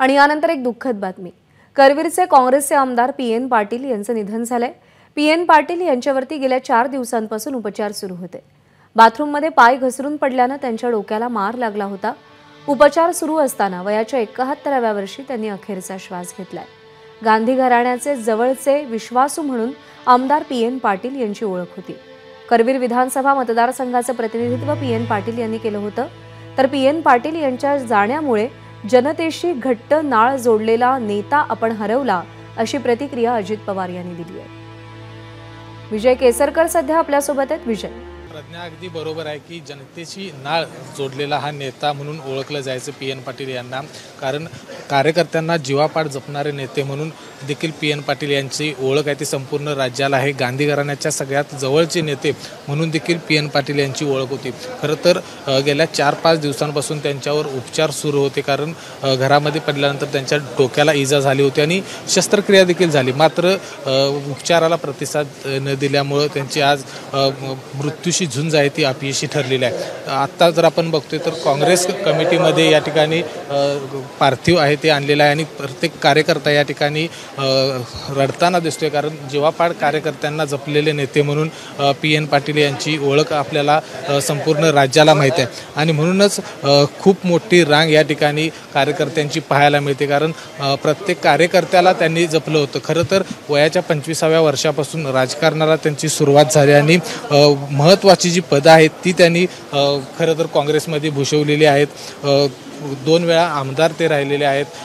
आणि यानंतर एक दुःखद बातमी। करवीरचे काँग्रेसचे आमदार पी.एन. पाटील यांचे निधन झाले। पी.एन. पाटील यांच्यावरती गेल्या 4 दिवसांपासून उपचार सुरू होते। बाथरूममध्ये पाय घसरून पडल्याने त्यांच्या डोक्याला मार लागला होता। उपचार सुरू असताना वयाच्या 71व्या वर्षी त्यांनी अखेरचा श्वास घेतलाय। गांधी घराण्याचे जवळचे विश्वासू म्हणून आमदार पी.एन. पाटील यांची ओळख होती। करवीर विधानसभा मतदारसंघाचे प्रतिनिधित्व पी.एन. पाटील यांनी केलं होतं। तर पी.एन. पाटील यांच्या जाण्यामुळे जनतेशी घट्ट नाळ जोडलेला नेता आपण हरवला, अशी प्रतिक्रिया अजित पवार यांनी दिली आहे। विजय केसरकर सध्या आपल्या सोबत आहेत। विजय, प्रज्ञा अगदी बरोबर आहे की जनतेशी नाळ जोडलेला हा नेता म्हणून ओळखलं जायचं पी.एन. पाटील यांना, कारण कार्यकर्त्यांना जीवापाड जपणारे नेते म्हणून देखील पी.एन. पाटील यांची ओळख आहे ती संपूर्ण राज्याला आहे। गांधी घराण्याच्या सगळ्यात जवळचे नेते म्हणून देखील पी.एन. पाटील यांची ओळख होती। खरं तर गेल्या 4-5 दिवसांपासून त्यांच्यावर उपचार सुरू होते, कारण घरामध्ये पडल्यानंतर त्यांच्या डोक्याला इजा झाली होती आणि शस्त्रक्रिया देखील झाली। मात्र उपचाराला प्रतिसाद न दिल्यामुळे त्यांची आज मृत्यूशी झुंज आहे ती अपयशी ठरलेली आहे। आत्ता जर आपण बघतोय तर काँग्रेस कमिटीमध्ये या ठिकाणी पार्थिव आहे ते आणलेलं आहे आणि प्रत्येक कार्यकर्ता या ठिकाणी रडताना दिसतोय, कारण जीवापाड कार्यकर्त्यांना जपलेले नेते म्हणून पी.एन. पाटील यांची ओळख आपल्याला संपूर्ण राज्याला माहीत आहे आणि म्हणूनच खूप मोठी रांग या ठिकाणी कार्यकर्त्यांची पाहायला मिळते, कारण प्रत्येक कार्यकर्त्याला त्यांनी जपलं होतं। खरं तर वयाच्या 25व्या वर्षापासून राजकारणाला त्यांची सुरुवात झाली आणि महत्त्वाची जी पदं आहेत ती त्यांनी खरं तर काँग्रेसमध्ये भूषवलेली आहेत। 2 वेळा आमदार ते राहिलेले आहेत।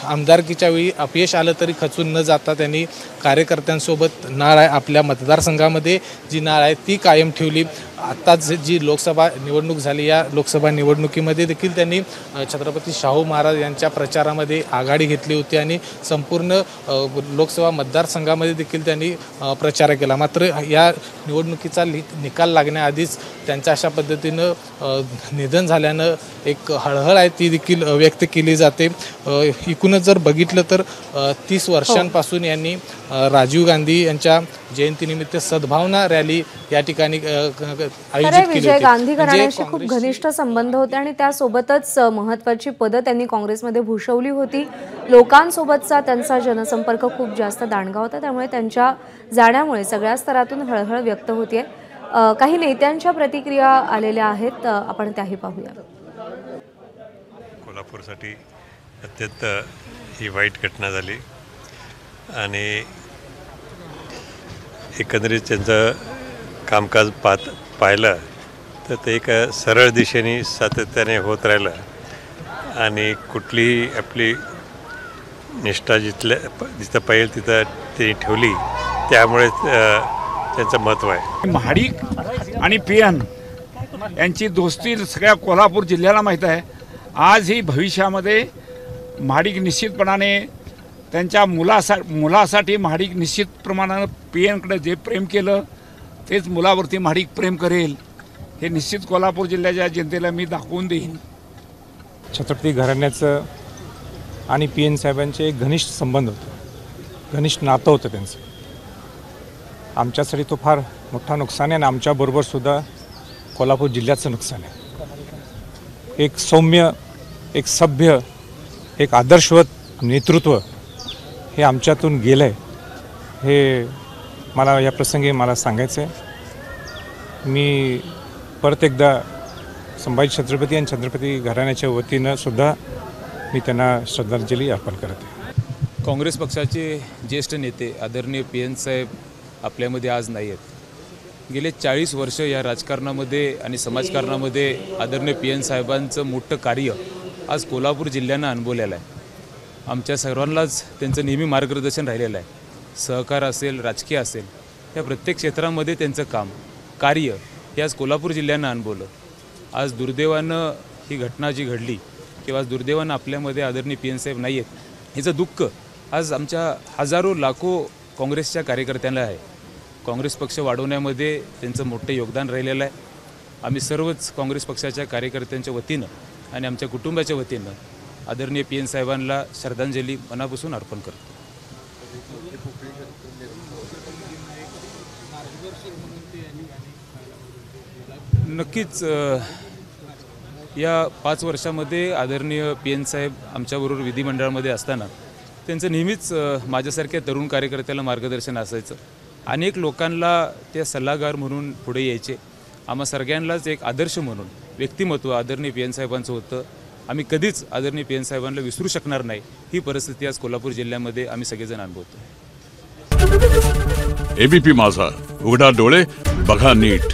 आमदारकीच्या वेळी अपयश आलं तरी खचून न जाता त्यांनी कार्यकर्त्यांसोबत नाळ आहे, आपल्या मतदारसंघामध्ये जी नाळ आहे ती कायम ठेवली। आत्ताच जी लोकसभा निवडणूक झाली, या लोकसभा निवडणुकीमध्ये देखील त्यांनी छत्रपती शाहू महाराज यांच्या प्रचारामध्ये आघाडी घेतली होती आणि संपूर्ण लोकसभा मतदारसंघामध्ये देखील त्यांनी प्रचार केला। मात्र या निवडणुकीचा निकाल लागण्याआधीच त्यांच्या अशा पद्धतीनं निधन झाल्यानं एक हळहळ आहे ती देखील व्यक्त केली जाते। एकूणच जर बघितलं तर 30 वर्षांपासून यांनी राजीव गांधी यांच्या जयंतीनिमित्त सद्भावना रॅली या ठिकाणी आयोजित केली होती। गांधी घराण्याशी खूप घनिष्ठ संबंध होते आणि त्यासोबतच महत्त्वाची पदं त्यांनी काँग्रेसमध्ये भूषवली होती। लोकांसोबतचा त्यांचा जनसंपर्क खूप जास्त दांडगा होता, त्यामुळे त्यांच्या जाण्यामुळे सगळ्या स्तरातून हळहळ व्यक्त होते। काही नेत्यांच्या प्रतिक्रिया आलेल्या आहेत, आपण त्याही पाहूया। कोल्हापूरसाठी अत्यंत ही वाईट घटना झाली आणि एकंदरीत त्यांचं कामकाज पाहिलं तर ते एक सरळ दिशेने सातत्याने होत राहिलं आणि कुठलीही आपली निष्ठा जिथं पाहिजे तिथं ते ठेवली, त्यामुळे त्यांचं महत्त्व आहे। महाडिक आणि पी.एन. यांची दोस्ती सगळ्या कोल्हापूर जिल्ह्याला माहीत आहे। आज ही भविष्यामध्ये महाडिक निश्चितपणाने त्यांच्या मुलासाठी महाडिक निश्चित प्रमाणानं पी.एन.कडे जे प्रेम केलं तेच मुलावरती महाडिक प्रेम करेल, हे निश्चित कोल्हापूर जिल्ह्याच्या जनतेला मी दाखवून देईन। छत्रपती घराण्याचं आणि पी.एन. साहेबांचे एक घनिष्ठ संबंध होते, घनिष्ठ नातं होतं त्यांचं। आमच्यासाठी तो फार मोठा नुकसान आहे आणि आमच्याबरोबरसुद्धा कोल्हापूर जिल्ह्याचं नुकसान आहे। एक सौम्य, एक सभ्य, एक आदर्शवत नेतृत्व हे आमच्यातून गेलं आहे, हे मला या प्रसंगी मला सांगायचं आहे। मी परत एकदा संभाजी छत्रपती आणि छत्रपती घराण्याच्या वतीनं सुद्धा मी त्यांना श्रद्धांजली अर्पण करते। काँग्रेस पक्षाचे ज्येष्ठ नेते आदरणीय पी.एन. साहेब आपल्यामध्ये आज नाही आहेत। गेले 40 वर्ष या राजकारणामध्ये आणि समाजकारणामध्ये आदरणीय पी.एन. साहेबांचं मोठं कार्य आज कोल्हापूर जिल्ह्यानं अनुभवलेलं आहे। आमच्या सर्वांनाच त्यांचं नेहमी मार्गदर्शन राहिलेलं आहे। सहकार असेल, राजकीय असेल, या प्रत्येक क्षेत्रामध्ये त्यांचं कार्य हे आज कोल्हापूर जिल्ह्यानं अनुभवलं। आज दुर्दैवानं ही घटना जी घडली किंवा आज दुर्दैवानं आपल्यामध्ये आदरणीय पी.एन. साहेब नाही आहेत, ह्याचं दुःख आज आमच्या हजारो लाखो काँग्रेसच्या कार्यकर्त्यांना आहे। काँग्रेस पक्ष वाढवण्यामध्ये त्यांचं मोठं योगदान राहिलेलं आहे। आम्ही सर्वच काँग्रेस पक्षाच्या कार्यकर्त्यांच्या वतीनं आणि आमच्या कुटुंबाच्या वतीनं आदरणीय पी.एन. साहेबांना श्रद्धांजली मनापासून अर्पण करतो। नक्कीच या 5 वर्षामध्ये आदरणीय PN साहेब आमच्याबरोबर विधिमंडळामध्ये असताना त्यांचं नेहमीच माझ्यासारख्या तरुण कार्यकर्त्याला मार्गदर्शन असायचं. अनेक लोकांना ते सल्लागार म्हणून पुढे यायचे. आम्हा सगळ्यांनाच एक आदर्श म्हणून व्यक्तिमत्व आदरणीय PN साहेबांचं होतं. आम्ही कधीच आदरणीय PN साहेबांना विसरू शकणार नाही. ही परिस्थिती आज कोल्हापूर जिल्ह्यामध्ये आम्ही सगळेजण अनुभवतो. ABP माझा, उघडा डोळे बघा नीट.